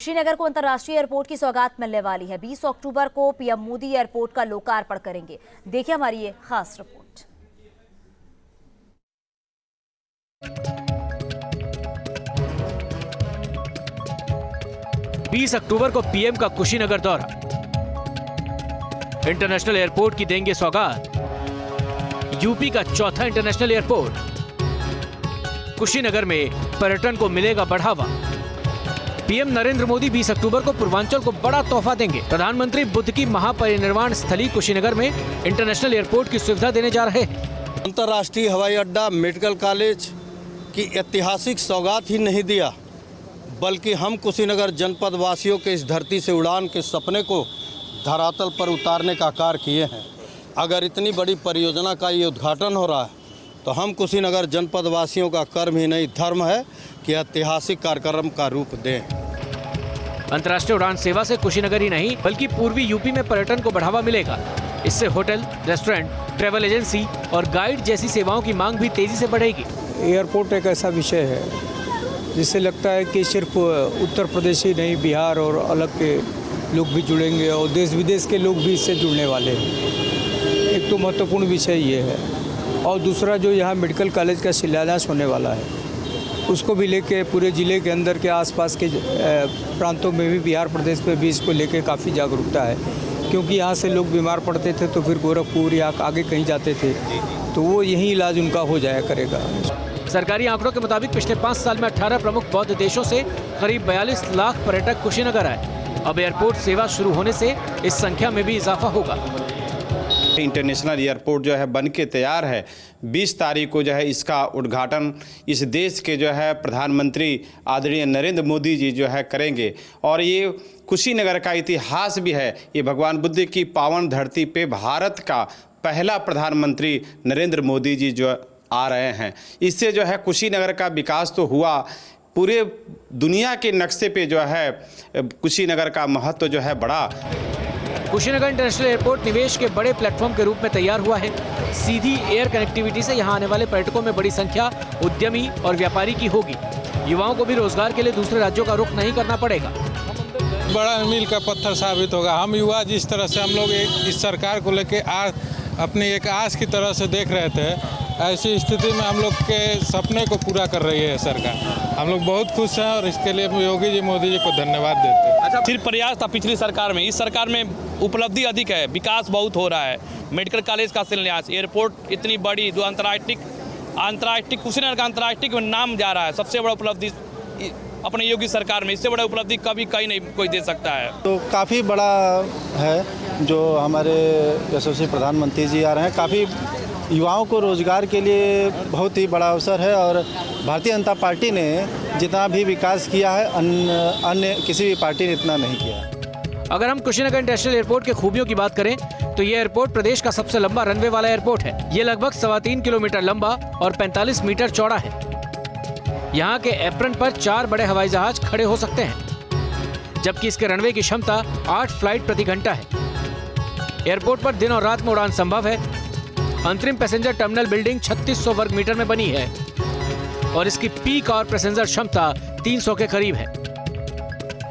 श्रीनगर को अंतर्राष्ट्रीय एयरपोर्ट की सौगात मिलने वाली है। 20 अक्टूबर को पीएम मोदी एयरपोर्ट का लोकार्पण करेंगे। देखिए हमारी ये खास रिपोर्ट। बीस अक्टूबर को पीएम का कुशीनगर दौरा, इंटरनेशनल एयरपोर्ट की देंगे सौगात। यूपी का चौथा इंटरनेशनल एयरपोर्ट, कुशीनगर में पर्यटन को मिलेगा बढ़ावा। पीएम नरेंद्र मोदी 20 अक्टूबर को पूर्वांचल को बड़ा तोहफा देंगे। प्रधानमंत्री बुद्ध की महापरिनिर्वाण स्थली कुशीनगर में इंटरनेशनल एयरपोर्ट की सुविधा देने जा रहे हैं। अंतर्राष्ट्रीय हवाई अड्डा, मेडिकल कॉलेज की ऐतिहासिक सौगात ही नहीं दिया, बल्कि हम कुशीनगर जनपद वासियों के इस धरती से उड़ान के सपने को धरातल पर उतारने का कार्य किए हैं। अगर इतनी बड़ी परियोजना का ये उद्घाटन हो रहा है तो हम कुशीनगर जनपद वासियों का कर्म ही नहीं धर्म है कि ऐतिहासिक कार्यक्रम का रूप दें। अंतर्राष्ट्रीय उड़ान सेवा से कुशीनगर ही नहीं बल्कि पूर्वी यूपी में पर्यटन को बढ़ावा मिलेगा। इससे होटल, रेस्टोरेंट, ट्रैवल एजेंसी और गाइड जैसी सेवाओं की मांग भी तेजी से बढ़ेगी। एयरपोर्ट एक ऐसा विषय है जिससे लगता है कि सिर्फ उत्तर प्रदेश ही नहीं, बिहार और अलग के लोग भी जुड़ेंगे और देश विदेश के लोग भी इससे जुड़ने वाले हैं। एक तो महत्वपूर्ण विषय ये है, और दूसरा जो यहाँ मेडिकल कॉलेज का शिलान्यास होने वाला है उसको भी लेके पूरे ज़िले के अंदर के आसपास के प्रांतों में भी, बिहार प्रदेश में भी इसको लेके काफ़ी जागरूकता है। क्योंकि यहाँ से लोग बीमार पड़ते थे तो फिर गोरखपुर या आगे कहीं जाते थे, तो वो यही इलाज उनका हो जाया करेगा। सरकारी आंकड़ों के मुताबिक पिछले 5 साल में 18 प्रमुख बौद्ध देशों से करीब 42 लाख पर्यटक कुशीनगर आए। अब एयरपोर्ट सेवा शुरू होने से इस संख्या में भी इजाफा होगा। इंटरनेशनल एयरपोर्ट जो है बन के तैयार है। 20 तारीख को जो है इसका उद्घाटन इस देश के जो है प्रधानमंत्री आदरणीय नरेंद्र मोदी जी जो है करेंगे। और ये कुशीनगर का इतिहास भी है। ये भगवान बुद्ध की पावन धरती पे भारत का पहला प्रधानमंत्री नरेंद्र मोदी जी जो आ रहे हैं। इससे जो है कुशीनगर का विकास तो हुआ, पूरे दुनिया के नक्शे पे जो है कुशीनगर का महत्व जो है बढ़ा। कुशीनगर इंटरनेशनल एयरपोर्ट निवेश के बड़े प्लेटफॉर्म के रूप में तैयार हुआ है। सीधी एयर कनेक्टिविटी से यहाँ आने वाले पर्यटकों में बड़ी संख्या उद्यमी और व्यापारी की होगी। युवाओं को भी रोजगार के लिए दूसरे राज्यों का रुख नहीं करना पड़ेगा। बड़ा मील का पत्थर साबित होगा। हम युवा जिस तरह से हम लोग इस सरकार को लेके अपनी एक आस की तरह से देख रहे थे, ऐसी स्थिति में हम लोग के सपने को पूरा कर रही है सरकार। हम लोग बहुत खुश हैं और इसके लिए योगी जी, मोदी जी को धन्यवाद देते हैं। अच्छा, सिर्फ प्रयास था पिछली सरकार में, इस सरकार में उपलब्धि अधिक है, विकास बहुत हो रहा है। मेडिकल कॉलेज का शिलान्यास, एयरपोर्ट इतनी बड़ी जो अंतर्राष्ट्रीय कुशीनगर का अंतर्राष्ट्रीय नाम जा रहा है, सबसे बड़ा उपलब्धि अपने योगी सरकार में। इससे बड़ा उपलब्धि कभी कहीं नहीं कोई दे सकता है। तो काफ़ी बड़ा है जो हमारे यशस्वी प्रधानमंत्री जी आ रहे हैं। काफ़ी युवाओं को रोजगार के लिए बहुत ही बड़ा अवसर है। और भारतीय जनता पार्टी ने जितना भी विकास किया है अन्य किसी भी पार्टी ने इतना नहीं किया। अगर हम कुशीनगर इंटरनेशनल एयरपोर्ट के खूबियों की बात करें तो ये एयरपोर्ट प्रदेश का सबसे लंबा रनवे वाला एयरपोर्ट है। ये लगभग 3.25 किलोमीटर लंबा और 45 मीटर चौड़ा है। यहाँ के एप्रन पर 4 बड़े हवाई जहाज खड़े हो सकते हैं, जबकि इसके रनवे की क्षमता 8 फ्लाइट प्रति घंटा है। एयरपोर्ट पर दिन और रात में उड़ान संभव है। अंतरिम पैसेंजर टर्मिनल बिल्डिंग 3600 वर्ग मीटर में बनी है और इसकी पीक और पैसेंजर क्षमता 300 के करीब है।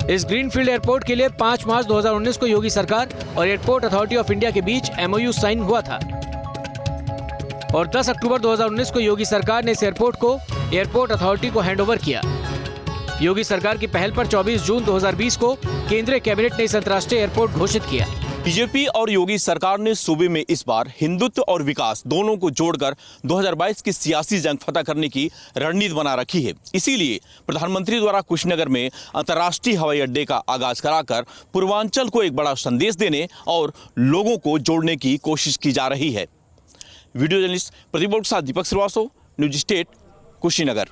इस ग्रीनफील्ड एयरपोर्ट के लिए 5 मार्च 2019 को योगी सरकार और एयरपोर्ट अथॉरिटी ऑफ इंडिया के बीच MOU साइन हुआ था और 10 अक्टूबर 2019 को योगी सरकार ने इस एयरपोर्ट को एयरपोर्ट अथॉरिटी को हैंडओवर किया। योगी सरकार की पहल पर 24 जून 2020 को केंद्रीय कैबिनेट ने इस अंतर्राष्ट्रीय एयरपोर्ट घोषित किया। बीजेपी और योगी सरकार ने सूबे में इस बार हिंदुत्व और विकास दोनों को जोड़कर 2022 की सियासी जंग फतह करने की रणनीति बना रखी है। इसीलिए प्रधानमंत्री द्वारा कुशीनगर में अंतर्राष्ट्रीय हवाई अड्डे का आगाज कराकर पूर्वांचल को एक बड़ा संदेश देने और लोगों को जोड़ने की कोशिश की जा रही है। वीडियो जर्नलिस्ट प्रतिबोध के साथ दीपक श्रीवास्तव, न्यूज स्टेट, कुशीनगर।